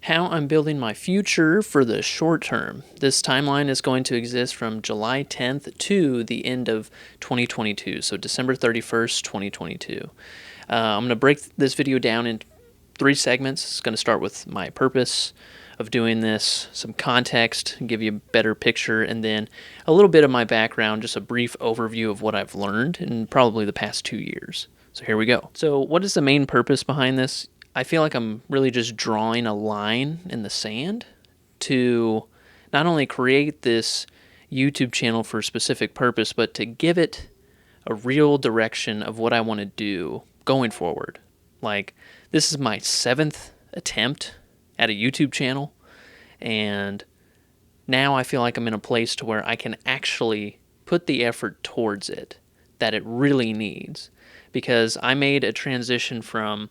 how I'm building my future for the short term. This timeline is going to exist from July 10th to the end of 2022, so December 31st, 2022. I'm going to break this video down into 3 segments. It's going to start with my purpose of doing this, some context, give you a better picture, and then a little bit of my background, just a brief overview of what I've learned in probably the past 2 years. So here we go. So what is the main purpose behind this? I feel like I'm really just drawing a line in the sand to not only create this YouTube channel for a specific purpose, but to give it a real direction of what I want to do going forward. Like, this is my 7th attempt at a YouTube channel, and now I feel like I'm in a place to where I can actually put the effort towards it that it really needs, because I made a transition from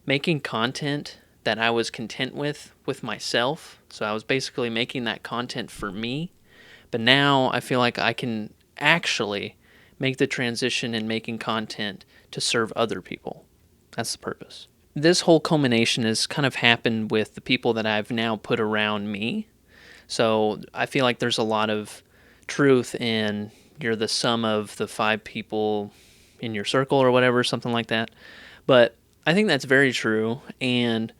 making content that I was content with myself. So I was basically making that content for me, but now I feel like I can actually make the transition in making content to serve other people. That's the purpose. This whole culmination has kind of happened with the people that I've now put around me. So I feel like there's a lot of truth in you're the sum of the 5 people in your circle or whatever, something like that. But I think that's very true. And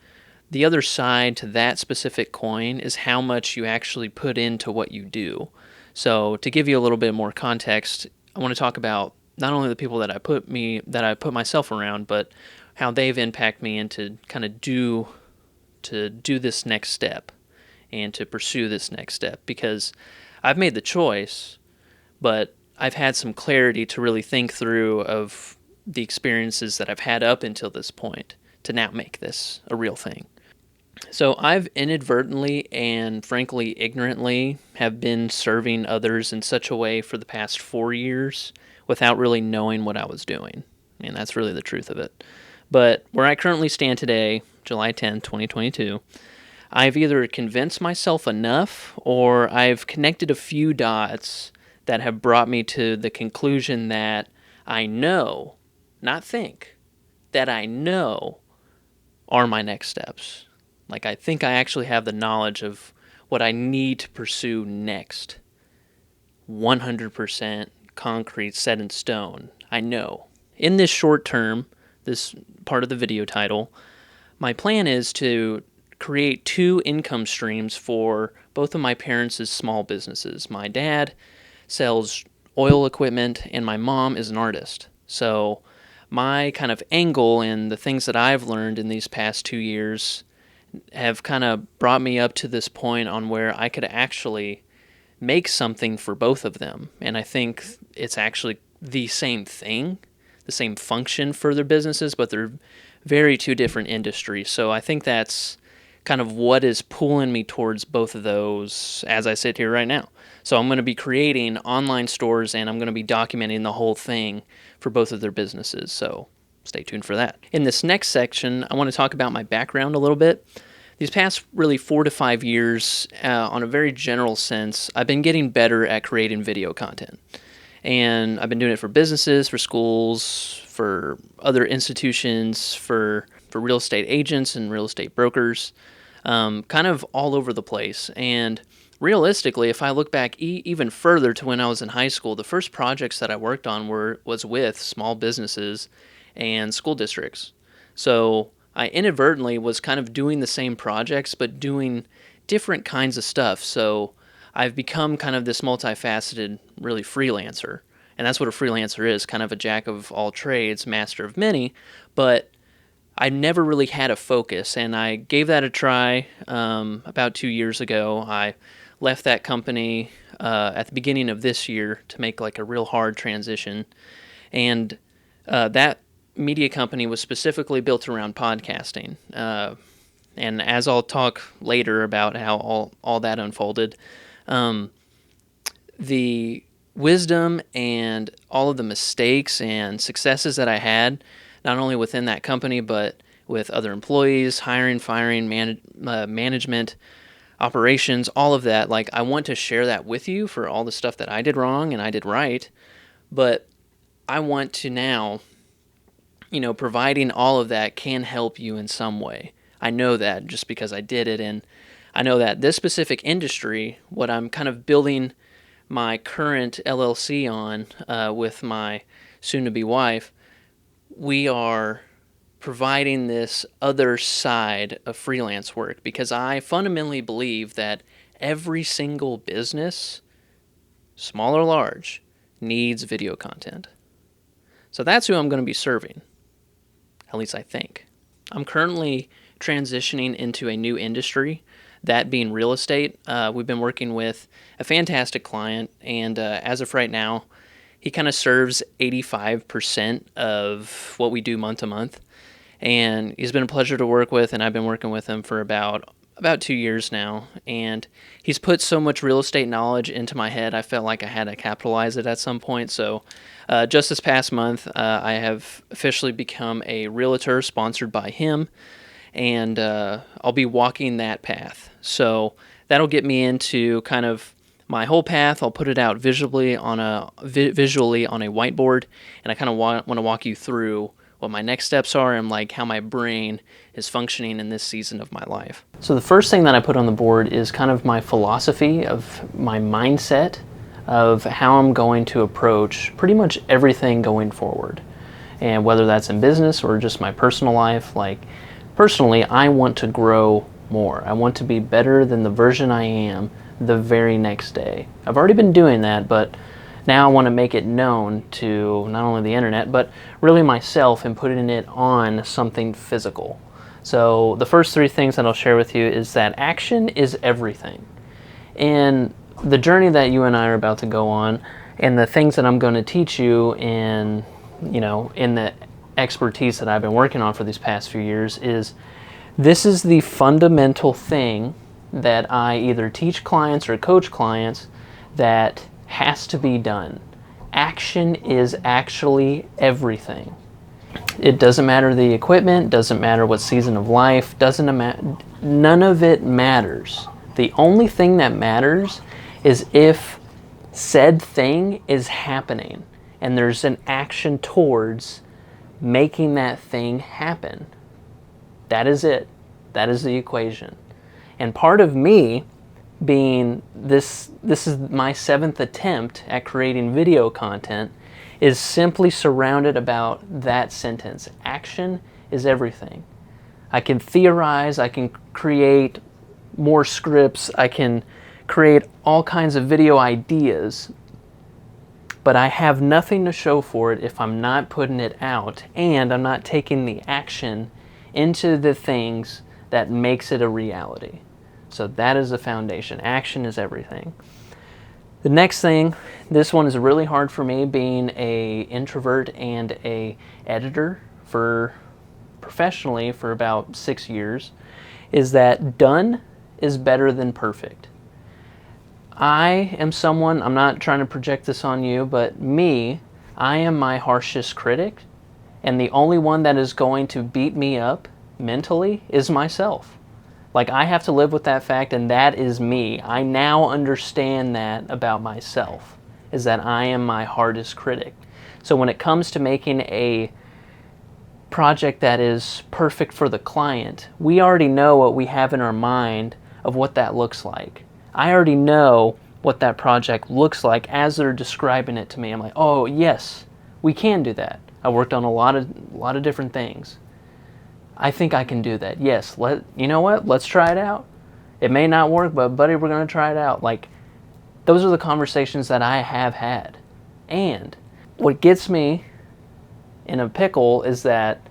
the other side to that specific coin is how much you actually put into what you do. So to give you a little bit more context, I want to talk about not only the people that I put myself around, but how they've impacted me into kind of do this next step and to pursue this next step, because I've made the choice, but I've had some clarity to really think through of the experiences that I've had up until this point to now make this a real thing. So I've inadvertently and frankly ignorantly have been serving others in such a way for the past 4 years without really knowing what I was doing. And that's really the truth of it. But where I currently stand today, July 10th, 2022, I've either convinced myself enough or I've connected a few dots that have brought me to the conclusion that I know, not think, that I know are my next steps. Like, I think I actually have the knowledge of what I need to pursue next. 100% concrete, set in stone. I know. In this short term, this part of the video title, my plan is to create 2 income streams for both of my parents' small businesses. My dad sells oil equipment and my mom is an artist. So my kind of angle and the things that I've learned in these past 2 years have kind of brought me up to this point on where I could actually make something for both of them. And I think it's actually the same thing, the same function for their businesses, but they're very 2 different industries. So I think that's kind of what is pulling me towards both of those as I sit here right now. So I'm going to be creating online stores and I'm going to be documenting the whole thing for both of their businesses. So stay tuned for that. In this next section, I want to talk about my background a little bit. These past really 4 to 5 years, on a very general sense, I've been getting better at creating video content. And I've been doing it for businesses, for schools, for other institutions, for real estate agents and real estate brokers, kind of all over the place. And realistically, if I look back even further to when I was in high school, the first projects that I worked on was with small businesses and school districts. So I inadvertently was kind of doing the same projects, but doing different kinds of stuff. So I've become kind of this multifaceted, really freelancer. And that's what a freelancer is, kind of a jack of all trades, master of many. But I never really had a focus, and I gave that a try about 2 years ago. I left that company at the beginning of this year to make like a real hard transition. And that media company was specifically built around podcasting. And as I'll talk later about how all that unfolded, the wisdom and all of the mistakes and successes that I had, not only within that company, but with other employees, hiring, firing, management, operations, all of that. Like, I want to share that with you for all the stuff that I did wrong and I did right. But I want to now, providing all of that can help you in some way. I know that just because I did it. And I know that this specific industry, what I'm kind of building my current LLC on with my soon to be wife, we are providing this other side of freelance work because I fundamentally believe that every single business, small or large, needs video content. So that's who I'm going to be serving, at least I think. I'm currently transitioning into a new industry, that being real estate. We've been working with a fantastic client, and as of right now, he kind of serves 85% of what we do month to month. And he's been a pleasure to work with, and I've been working with him for about 2 years now. And he's put so much real estate knowledge into my head, I felt like I had to capitalize it at some point. So just this past month, I have officially become a realtor sponsored by him, and I'll be walking that path. So that'll get me into kind of my whole path. I'll put it out visually on a whiteboard, and I kind of want to walk you through what my next steps are and like how my brain is functioning in this season of my life. So the first thing that I put on the board is kind of my philosophy of my mindset of how I'm going to approach pretty much everything going forward. And whether that's in business or just my personal life, like personally, I want to grow more. I want to be better than the version I am the very next day. I've already been doing that, but now I want to make it known to not only the internet, but really myself, and putting it on something physical. So the first three things that I'll share with you is that action is everything. And the journey that you and I are about to go on, and the things that I'm going to teach you in the expertise that I've been working on for these past few years, is this is the fundamental thing that I either teach clients or coach clients that has to be done. Action is actually everything. It doesn't matter the equipment, doesn't matter what season of life, none of it matters. The only thing that matters is if said thing is happening and there's an action towards making that thing happen. That is it. That is the equation. And part of me being this is my 7th attempt at creating video content, is simply surrounded about that sentence. Action is everything. I can theorize, I can create more scripts, I can create all kinds of video ideas, but I have nothing to show for it if I'm not putting it out and I'm not taking the action into the things that makes it a reality. So that is the foundation. Action is everything. The next thing, this one is really hard for me, being a introvert and a editor for professionally for about 6 years, is that done is better than perfect. I am someone, I'm not trying to project this on you, but I am my harshest critic, and the only one that is going to beat me up mentally is myself. Like, I have to live with that fact, and that is me. I now understand that about myself, is that I am my hardest critic. So when it comes to making a project that is perfect for the client, we already know what we have in our mind of what that looks like. I already know what that project looks like as they're describing it to me. I'm like, oh yes, we can do that. I worked on a lot of different things. I think I can do that. Yes, you know what? Let's try it out. It may not work, but buddy, we're going to try it out. Like, those are the conversations that I have had. And what gets me in a pickle is that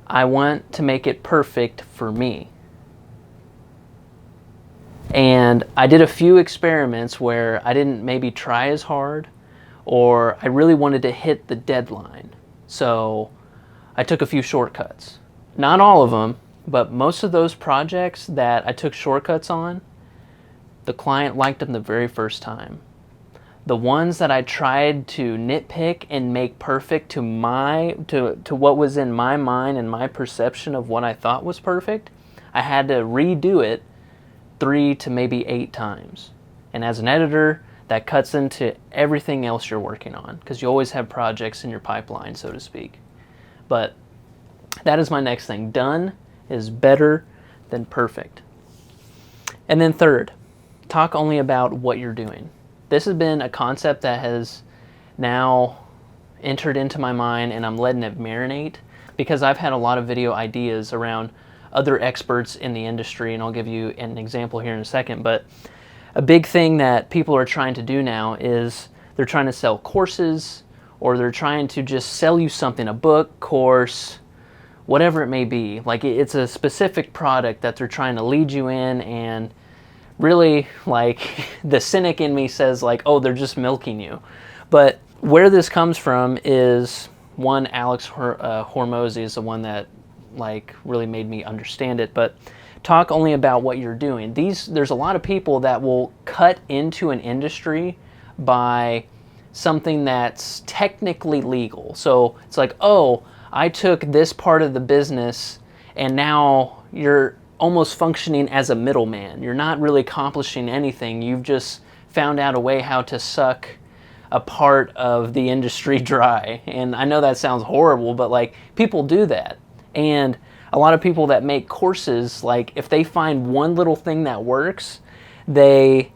I want to make it perfect for me. And I did a few experiments where I didn't maybe try as hard, or I really wanted to hit the deadline. So I took a few shortcuts. Not all of them, but most of those projects that I took shortcuts on, the client liked them the very first time. The ones that I tried to nitpick and make perfect to what was in my mind and my perception of what I thought was perfect, I had to redo it 3 to maybe 8 times. And as an editor, that cuts into everything else you're working on, because you always have projects in your pipeline, so to speak. But that is my next thing. Done is better then perfect. And then third, talk only about what you're doing. This has been a concept that has now entered into my mind, and I'm letting it marinate because I've had a lot of video ideas around other experts in the industry, and I'll give you an example here in a second. But a big thing that people are trying to do now is they're trying to sell courses, or they're trying to just sell you something, a book, course, whatever it may be. Like, it's a specific product that they're trying to lead you in, and really, like, the cynic in me says, like, oh, they're just milking you. But where this comes from is, one, Alex Hormozy is the one that, like, really made me understand it. But talk only about what you're doing. There's a lot of people that will cut into an industry by something that's technically legal. So it's like, oh, I took this part of the business, and now you're almost functioning as a middleman. You're not really accomplishing anything. You've just found out a way how to suck a part of the industry dry. And I know that sounds horrible, but like, people do that. And a lot of people that make courses, like, if they find one little thing that works, they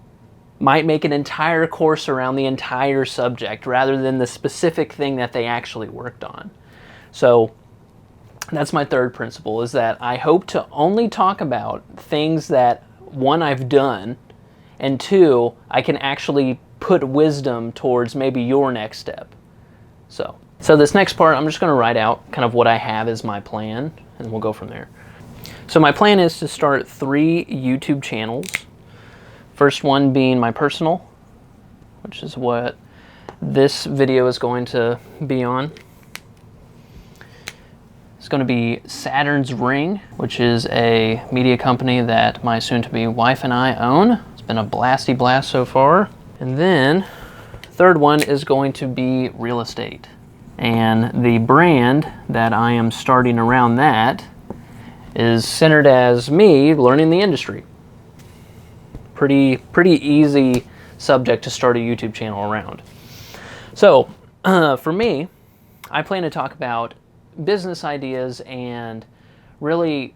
might make an entire course around the entire subject rather than the specific thing that they actually worked on. So that's my third principle, is that I hope to only talk about things that, one, I've done, and two, I can actually put wisdom towards maybe your next step. So this next part, I'm just going to write out kind of what I have as my plan, and we'll go from there. So my plan is to start 3 YouTube channels. First one being my personal, which is what this video is going to be on. It's going to be Saturn's Ring, which is a media company that my soon-to-be wife and I own. It's been a blasty blast so far. And then third one is going to be real estate. And the brand that I am starting around that is centered as me learning the industry. Pretty easy subject to start a YouTube channel around. So for me, I plan to talk about business ideas and really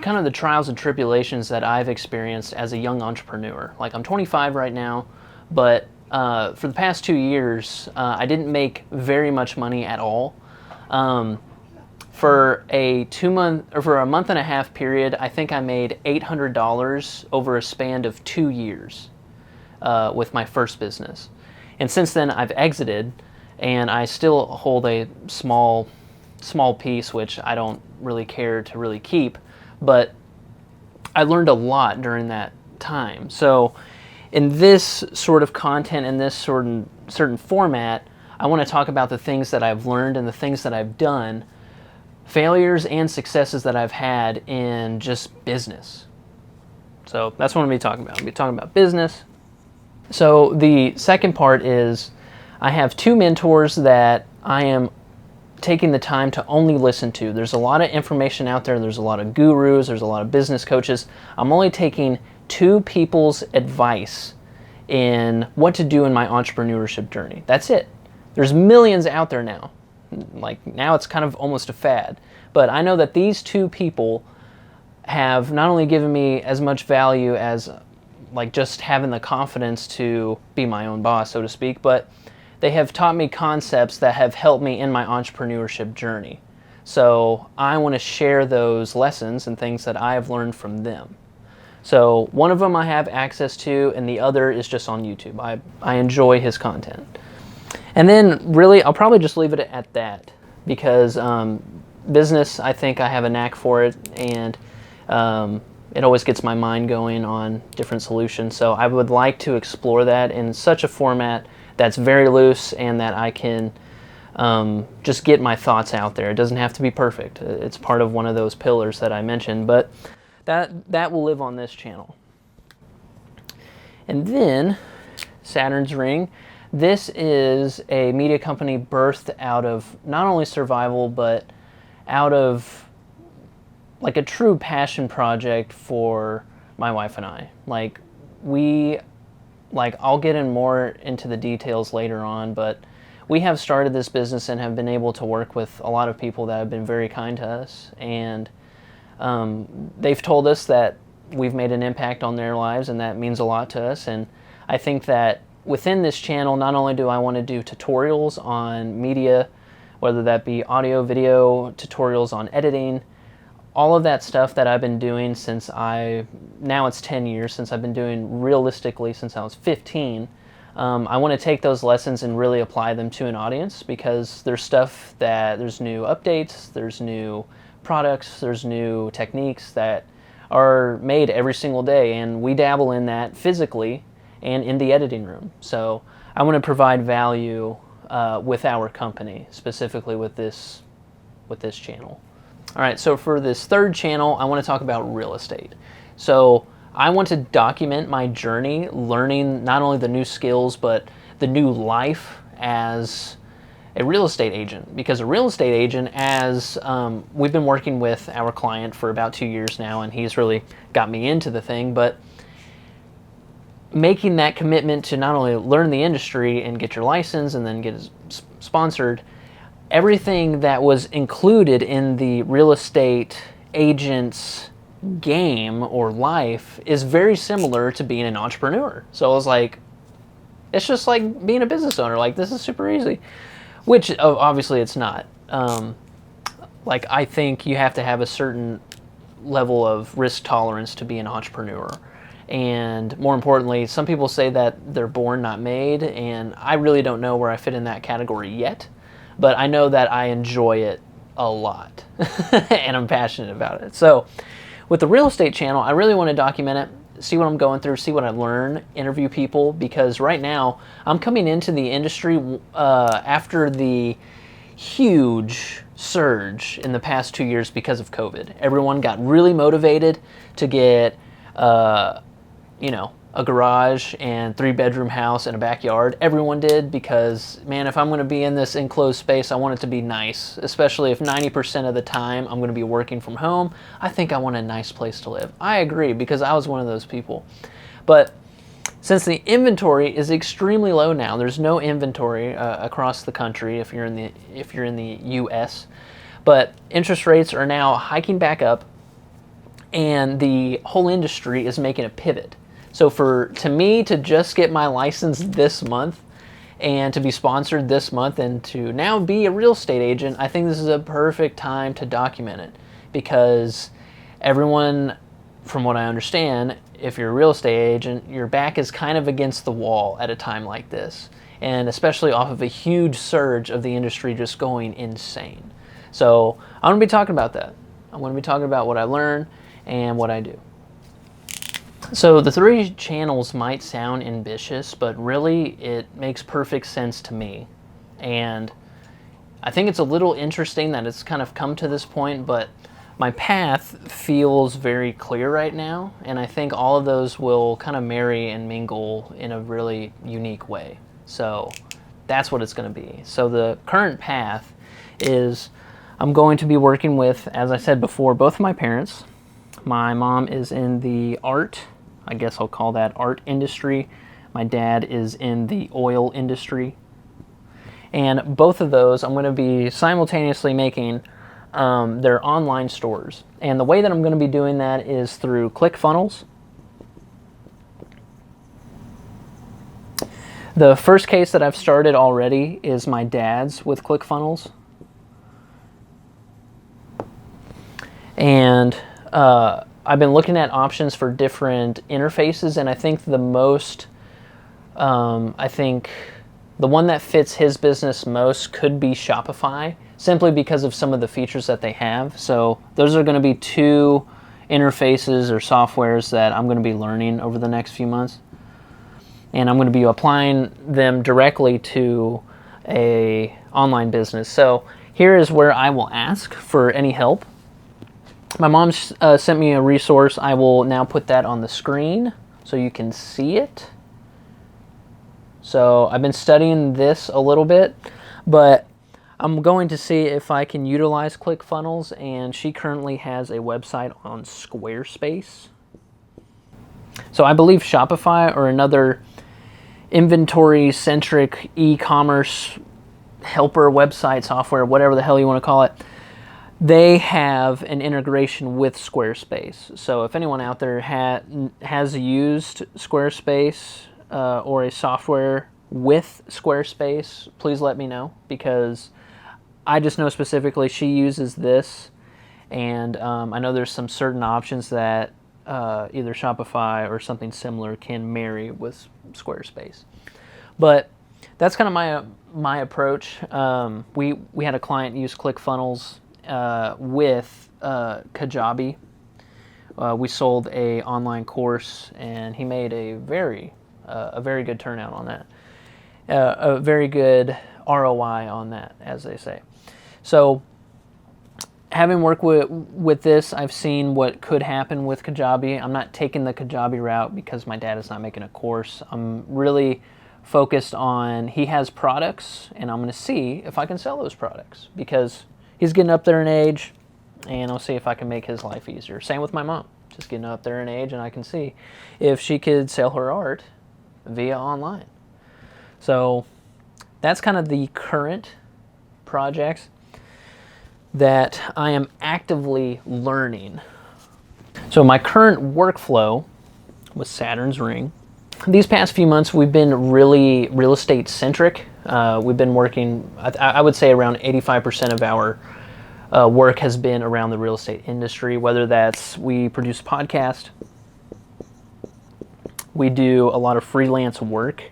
kind of the trials and tribulations that I've experienced as a young entrepreneur. Like, I'm 25 right now, but for the past 2 years, I didn't make very much money at all. For a month and a half period, I think I made $800 over a span of 2 years with my first business. And since then, I've exited, and I still hold a small piece, which I don't really care to really keep, but I learned a lot during that time. So in this sort of content, in this certain format, I want to talk about the things that I've learned and the things that I've done, failures and successes that I've had in just business. So that's what I'm going to be talking about. I'm going to be talking about business. So the second part is, I have 2 mentors that I am taking the time to only listen to. There's a lot of information out there. There's a lot of gurus. There's a lot of business coaches. I'm only taking 2 people's advice in what to do in my entrepreneurship journey. That's it. There's millions out there now. Like, now it's kind of almost a fad. But I know that these 2 people have not only given me as much value as, like, just having the confidence to be my own boss, so to speak, but they have taught me concepts that have helped me in my entrepreneurship journey. So I want to share those lessons and things that I have learned from them. So one of them I have access to, and the other is just on YouTube. I enjoy his content. And then really, I'll probably just leave it at that, because business, I think I have a knack for it, and it always gets my mind going on different solutions. So I would like to explore that in such a format that's very loose, and that I can just get my thoughts out there. It doesn't have to be perfect. It's part of one of those pillars that I mentioned, but that will live on this channel. And then Saturn's Ring. This is a media company birthed out of not only survival, but out of, like, a true passion project for my wife and I. I'll get in more into the details later on, but we have started this business and have been able to work with a lot of people that have been very kind to us, and They've told us that we've made an impact on their lives, and that means a lot to us. And I think that within this channel, not only do I want to do tutorials on media, whether that be audio, video, tutorials on editing, all of that stuff that I've been doing now it's 10 years since I've been doing realistically since I was 15. I want to take those lessons and really apply them to an audience, because there's new updates, there's new products, there's new techniques that are made every single day, and we dabble in that physically and in the editing room. So I want to provide value with our company, specifically with this channel. All right, so for this third channel, I want to talk about real estate. So I want to document my journey, learning not only the new skills, but the new life as a real estate agent. Because a real estate agent, we've been working with our client for about 2 years now, and he's really got me into the thing, but making that commitment to not only learn the industry and get your license and then get sponsored, everything that was included in the real estate agent's game or life is very similar to being an entrepreneur. So I was like, it's just like being a business owner. Like, this is super easy, which obviously it's not. Like, I think you have to have a certain level of risk tolerance to be an entrepreneur. And more importantly, some people say that they're born, not made, and I really don't know where I fit in that category yet. But I know that I enjoy it a lot, and I'm passionate about it. So with the real estate channel, I really want to document it, see what I'm going through, see what I learn, interview people, because right now I'm coming into the industry after the huge surge in the past 2 years because of COVID. Everyone got really motivated to get, a garage and 3-bedroom house and a backyard. Everyone did, because, man, if I'm going to be in this enclosed space, I want it to be nice, especially if 90% of the time I'm going to be working from home. I think I want a nice place to live. I agree, because I was one of those people. But since the inventory is extremely low now, there's no inventory across the country if you're in the US, but interest rates are now hiking back up, and the whole industry is making a pivot. So to me to just get my license this month and to be sponsored this month and to now be a real estate agent, I think this is a perfect time to document it, because everyone, from what I understand, if you're a real estate agent, your back is kind of against the wall at a time like this, and especially off of a huge surge of the industry just going insane. So I'm going to be talking about that. I'm going to be talking about what I learn and what I do. So the 3 channels might sound ambitious, but really it makes perfect sense to me. And I think it's a little interesting that it's kind of come to this point, but my path feels very clear right now, and I think all of those will kind of marry and mingle in a really unique way. So that's what it's going to be. So the current path is I'm going to be working with, as I said before, both of my parents. My mom is in the art, I guess I'll call that art industry. My dad is in the oil industry. And both of those, I'm going to be simultaneously making their online stores. And the way that I'm going to be doing that is through ClickFunnels. The first case that I've started already is my dad's with ClickFunnels. And I've been looking at options for different interfaces, and I think the one that fits his business most could be Shopify, simply because of some of the features that they have. So those are going to be 2 interfaces or softwares that I'm going to be learning over the next few months, and I'm going to be applying them directly to a online business. So here is where I will ask for any help. My mom sent me a resource. I will now put that on the screen so you can see it. So I've been studying this a little bit, but I'm going to see if I can utilize ClickFunnels, and she currently has a website on Squarespace. So I believe Shopify, or another inventory-centric e-commerce helper website software, whatever the hell you want to call it, they have an integration with Squarespace. So if anyone out there has used Squarespace or a software with Squarespace, please let me know, because I just know specifically she uses this, and I know there's some certain options that either Shopify or something similar can marry with Squarespace. But that's kind of my approach. We had a client use ClickFunnels with Kajabi. We sold a online course, and he made a very good turnout on that. A very good ROI on that, as they say. So, having worked with this, I've seen what could happen with Kajabi. I'm not taking the Kajabi route because my dad is not making a course. I'm really focused on, he has products, and I'm going to see if I can sell those products, because he's getting up there in age, and I'll see if I can make his life easier. Same with my mom, just getting up there in age, and I can see if she could sell her art via online. So that's kind of the current projects that I am actively learning. So my current workflow with Saturn's ring, these past few months we've been really real estate centric. We've been working, I would say around 85% of our work has been around the real estate industry, whether that's we produce a podcast, we do a lot of freelance work,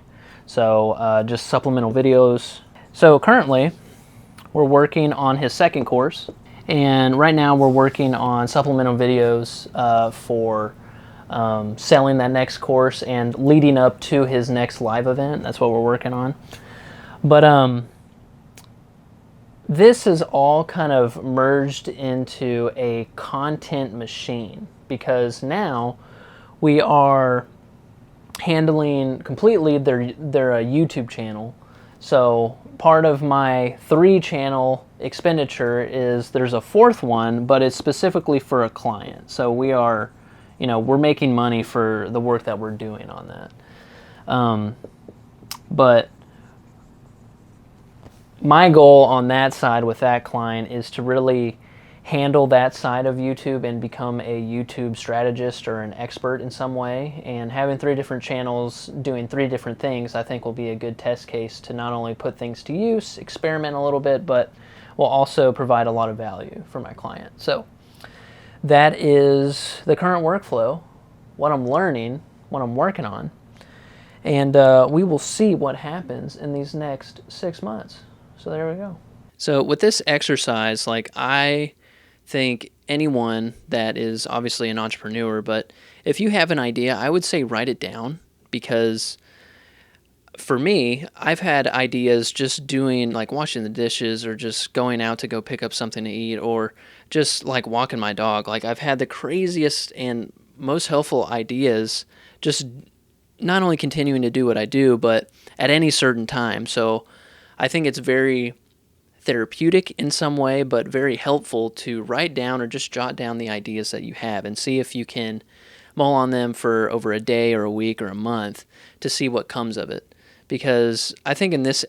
so just supplemental videos. So currently we're working on his second course, and right now we're working on supplemental videos for selling that next course and leading up to his next live event. That's what we're working on. But this is all kind of merged into a content machine, because now we are handling completely their YouTube channel. So part of my 3-channel expenditure is there's a 4th one, but it's specifically for a client. So we are, we're making money for the work that we're doing on that. But my goal on that side with that client is to really handle that side of YouTube and become a YouTube strategist or an expert in some way. And having 3 different channels doing 3 different things, I think will be a good test case to not only put things to use, experiment a little bit, but will also provide a lot of value for my client. So that is the current workflow, what I'm learning, what I'm working on, and we will see what happens in these next 6 months. So there we go. So with this exercise, I think anyone that is obviously an entrepreneur, but if you have an idea, I would say write it down, because for me, I've had ideas just doing washing the dishes, or just going out to go pick up something to eat, or just walking my dog. I've had the craziest and most helpful ideas, just not only continuing to do what I do, but at any certain time. So I think it's very therapeutic in some way, but very helpful to write down or just jot down the ideas that you have and see if you can mull on them for over a day or a week or a month to see what comes of it. Because I think in this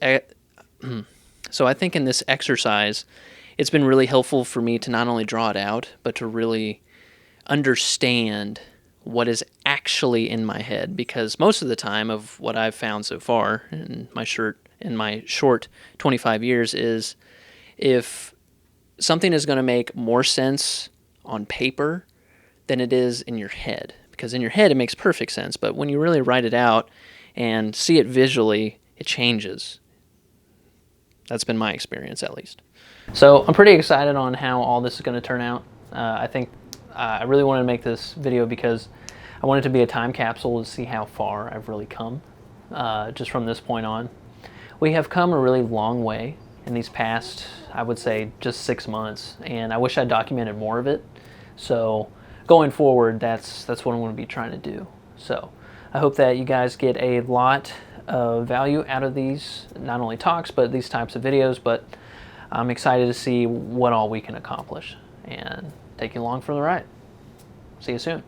exercise, it's been really helpful for me to not only draw it out, but to really understand what is actually in my head. Because most of the time of what I've found so far in my short 25 years is, if something is going to make more sense on paper than it is in your head. Because in your head it makes perfect sense, but when you really write it out and see it visually, it changes. That's been my experience, at least. So I'm pretty excited on how all this is going to turn out. I think I really wanted to make this video because I want it to be a time capsule to see how far I've really come just from this point on. We have come a really long way in these past, I would say, just 6 months, and I wish I documented more of it. So going forward, that's what I'm going to be trying to do. So I hope that you guys get a lot of value out of these, not only talks, but these types of videos. But I'm excited to see what all we can accomplish, and take you along for the ride. See you soon.